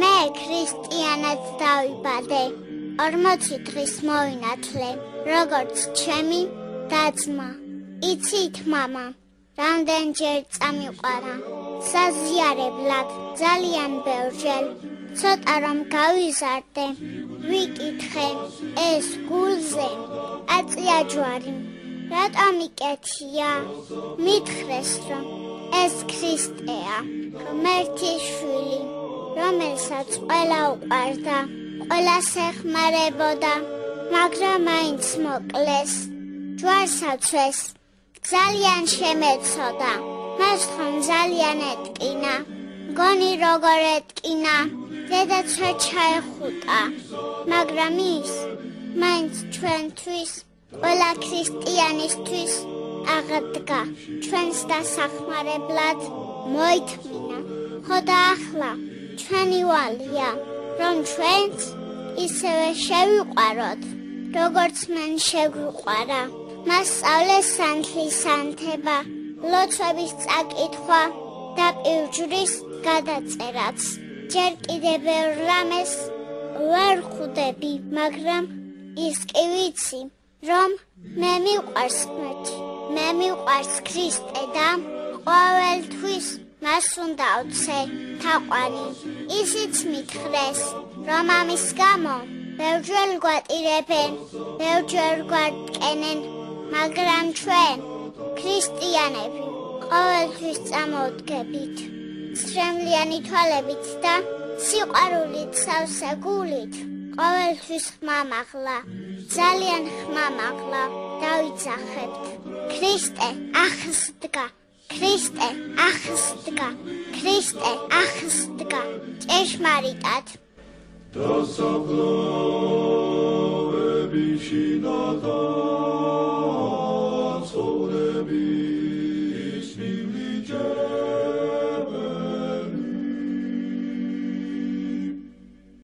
მე ქრისტიანად დავიბადე, 40 დღის მოინათლე, როგორც ჩემი და-ძმა. იცით, მამა, რამდენჯერ წამიყვარა საზიარებლად, ძალიან ბევრჯერ, ცოტა რომ გავიზარდე, ვიკითხე ეს გულზე, აწია ჯვარი, რატომ იკეთია? მითხრეს, რომ ეს ქრისტეა, ღმერთის შვილი, რომელსაც ყველა უყვარდა, ყველას ეხმარებოდა, მაგრამ მაინც მოკლეს, ჯვარსაცვეს, ძალიან შემეცოდა, მას ხომ ძალიან ეტკინა, მგონი როგორ ეტკინა, დედაც ვერ ჩაეხუტა, მაგრამ ის მაინც ჩვენთვის, ყველა ქრისტიანისთვის აღდგა, ჩვენს დასახმარებლად მოითმინა. ხო და ახლა ჩვენი ვალია, რომ ჩვენც ისევე შევიყვაროთ, როგორც მან შეგვიყვარა. მას სწავლეს სანთლის ანთება, ლოცვების წაკითხვა და პივჯვრის გადაწერაც. ჯერ კიდევ ბევრ რამეს ვერ ხვდები, მაგრამ ის კი ვიცი, რომ მე მიყვარს ღმერთი, მე მიყვარს ქრისტე და ყოველთვის მას უნდა ვცე თაყვანი. ისიც მითხრეს, რომ ამის გამო ბევრჯერ გვატირებენ, ბევრჯერ გვარტკენენ, მაგრამ ჩვენ, ქრისტიანები, ყოველთვის წამოვდგებით, სრემლიანი თვალებით და სიყვარულით სავსე გულით, ყოველთვის ხმამაღლა, ძალიან ხმამაღლა დავიძახებთ. ქრისტე აღსდგა, ქრისტე აღსდგა, ქრისტე აღსდგა, ჭეშმარიტად. დასაფლავები შინადა